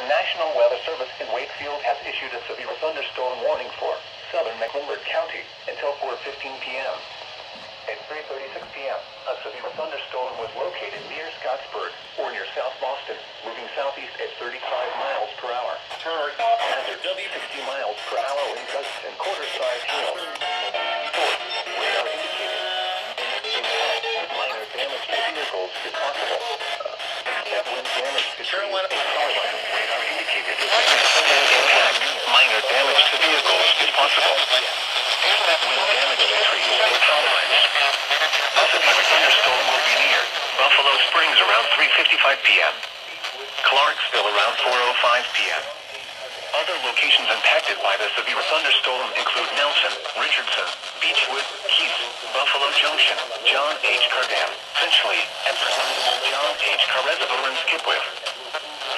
The National Weather Service in Wakefield has issued a severe thunderstorm warning for southern Mecklenburg County until 4:15 p.m. At 3:36 p.m., a severe thunderstorm was located near Scottsburg or near South Boston, moving southeast at 35 miles per hour. Hazard 60 miles per hour wind gusts and quarter-sized hail. Source: radar indicated. Impact: minor damage to vehicles is possible. That wind damage to trees and power lines. Radar indicated. Impact: minor damage to vehicles is possible. That wind damage to trees and power lines. A severe thunderstorm will be near Buffalo Springs around 3:55 p.m. Clarksville around 4:05 p.m. Other locations impacted by the severe thunderstorm include Nelson, Richardson, Beechwood, Keith, Buffalo Junction, John H. Carr Dam, Finchley, Epperson, John H. Carr Reservoir, and Skipwith.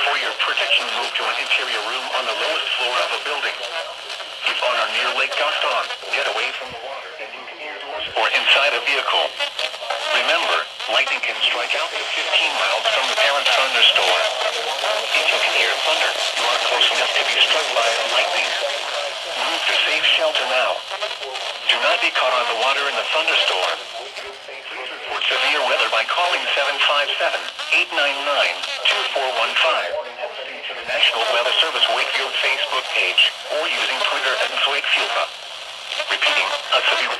For your protection, move to an interior room on the lowest floor of a building. If on or near Lake Gaston, get away from the water and you can indoors or inside a vehicle. Remember, lightning can strike out to 15 miles from the parent thunderstorm. If you can hear thunder, you are close enough to be struck by lightning. Move to safe shelter now. Do not be caught on the water in the thunderstorm. Please report severe weather by calling 757-899-2415 to the National Weather Service Wakefield Facebook page or using Twitter at Wakefield. Repeating, a severe